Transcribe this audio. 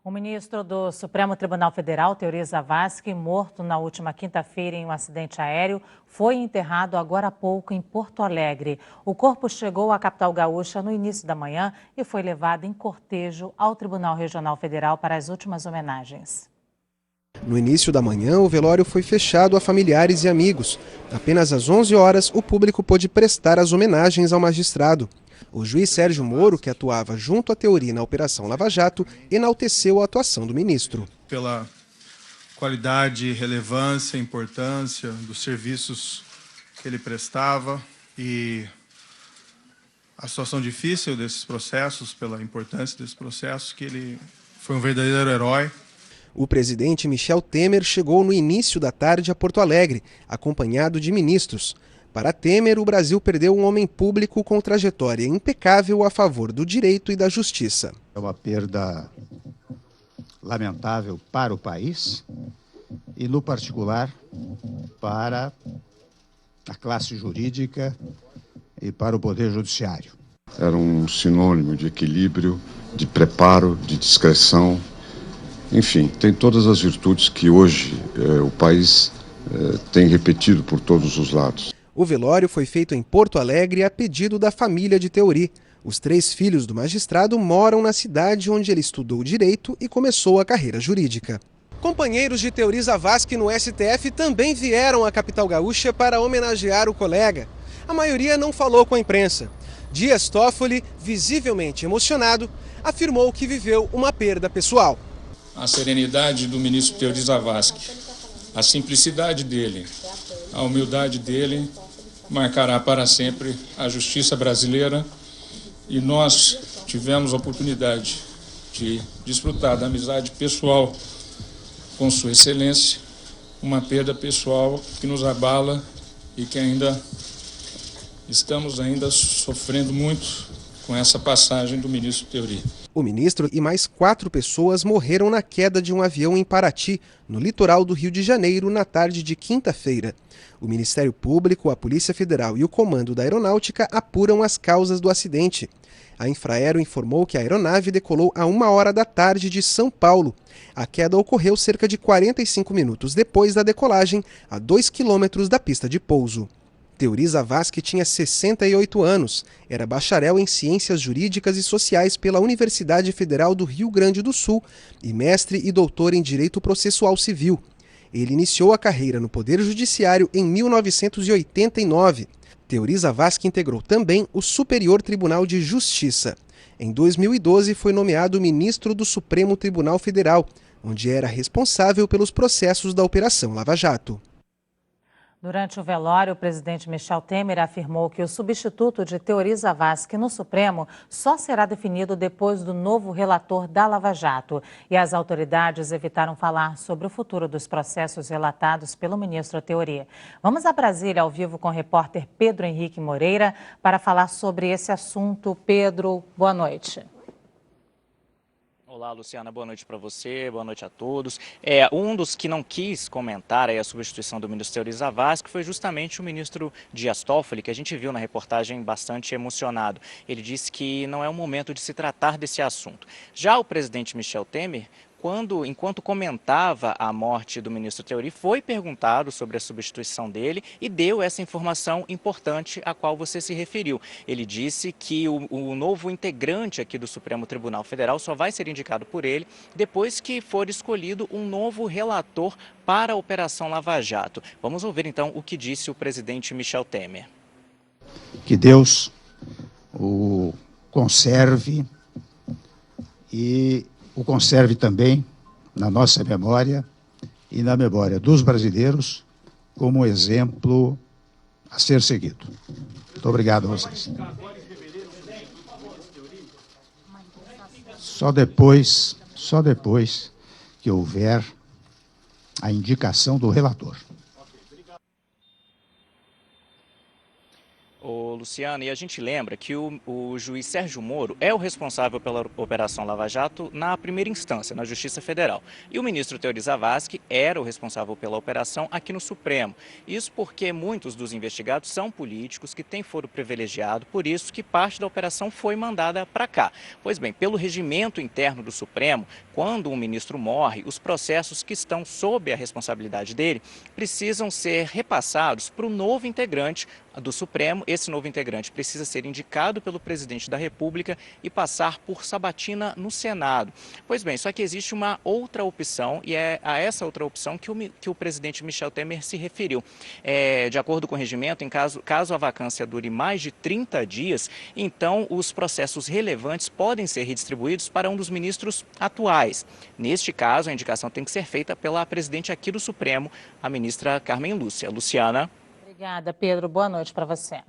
O ministro do Supremo Tribunal Federal, Teori Zavascki, morto na última quinta-feira em um acidente aéreo, foi enterrado agora há pouco em Porto Alegre. O corpo chegou à capital gaúcha no início da manhã e foi levado em cortejo ao Tribunal Regional Federal para as últimas homenagens. No início da manhã, o velório foi fechado a familiares e amigos. Apenas às 11 horas, o público pôde prestar as homenagens ao magistrado. O juiz Sérgio Moro, que atuava junto à Teori na Operação Lava Jato, enalteceu a atuação do ministro. Pela qualidade, relevância, importância dos serviços que ele prestava e a situação difícil desses processos, pela importância desses processos, que ele foi um verdadeiro herói. O presidente Michel Temer chegou no início da tarde a Porto Alegre, acompanhado de ministros. Para Temer, o Brasil perdeu um homem público com trajetória impecável a favor do direito e da justiça. É uma perda lamentável para o país e, no particular, para a classe jurídica e para o Poder Judiciário. Era um sinônimo de equilíbrio, de preparo, de discrição. Enfim, tem todas as virtudes que hoje o país tem repetido por todos os lados. O velório foi feito em Porto Alegre a pedido da família de Teori. Os 3 filhos do magistrado moram na cidade onde ele estudou direito e começou a carreira jurídica. Companheiros de Teori Zavascki no STF também vieram à capital gaúcha para homenagear o colega. A maioria não falou com a imprensa. Dias Toffoli, visivelmente emocionado, afirmou que viveu uma perda pessoal. A serenidade do ministro Teori Zavascki, a simplicidade dele, a humildade dele marcará para sempre a justiça brasileira e nós tivemos a oportunidade de desfrutar da amizade pessoal com Sua Excelência, uma perda pessoal que nos abala e que estamos sofrendo muito com essa passagem do ministro Teori. O ministro e mais 4 pessoas morreram na queda de um avião em Paraty, no litoral do Rio de Janeiro, na tarde de quinta-feira. O Ministério Público, a Polícia Federal e o Comando da Aeronáutica apuram as causas do acidente. A Infraero informou que a aeronave decolou a 1h da tarde de São Paulo. A queda ocorreu cerca de 45 minutos depois da decolagem, a 2 quilômetros da pista de pouso. Teori Zavascki tinha 68 anos, era bacharel em Ciências Jurídicas e Sociais pela Universidade Federal do Rio Grande do Sul e mestre e doutor em Direito Processual Civil. Ele iniciou a carreira no Poder Judiciário em 1989. Teori Zavascki integrou também o Superior Tribunal de Justiça. Em 2012 foi nomeado ministro do Supremo Tribunal Federal, onde era responsável pelos processos da Operação Lava Jato. Durante o velório, o presidente Michel Temer afirmou que o substituto de Teori Zavascki no Supremo só será definido depois do novo relator da Lava Jato. E as autoridades evitaram falar sobre o futuro dos processos relatados pelo ministro Teori. Vamos a Brasília ao vivo com o repórter Pedro Henrique Moreira para falar sobre esse assunto. Pedro, boa noite. Olá, Luciana, boa noite para você, boa noite a todos. Um dos que não quis comentar a substituição do ministro Teori Zavascki foi justamente o ministro Dias Toffoli, que a gente viu na reportagem bastante emocionado. Ele disse que não é o momento de se tratar desse assunto. Já o presidente Michel Temer, enquanto comentava a morte do ministro Teori, foi perguntado sobre a substituição dele e deu essa informação importante a qual você se referiu. Ele disse que o novo integrante aqui do Supremo Tribunal Federal só vai ser indicado por ele depois que for escolhido um novo relator para a Operação Lava Jato. Vamos ouvir então o que disse o presidente Michel Temer. Que Deus o conserve e o conserve também na nossa memória e na memória dos brasileiros como um exemplo a ser seguido. Muito obrigado a vocês. Só depois que houver a indicação do relator. O Luciano, e a gente lembra que o juiz Sérgio Moro é o responsável pela Operação Lava Jato na primeira instância, na Justiça Federal. E o ministro Teori Zavascki era o responsável pela operação aqui no Supremo. Isso porque muitos dos investigados são políticos que têm foro privilegiado, por isso que parte da operação foi mandada para cá. Pois bem, pelo regimento interno do Supremo, quando um ministro morre, os processos que estão sob a responsabilidade dele precisam ser repassados para o novo integrante do Supremo. Esse novo integrante precisa ser indicado pelo presidente da República e passar por sabatina no Senado. Pois bem, só que existe uma outra opção e é a essa outra opção que o presidente Michel Temer se referiu. De acordo com o regimento, caso a vacância dure mais de 30 dias, então os processos relevantes podem ser redistribuídos para um dos ministros atuais. Neste caso, a indicação tem que ser feita pela presidente aqui do Supremo, a ministra Carmen Lúcia. Luciana. Obrigada, Pedro. Boa noite para você.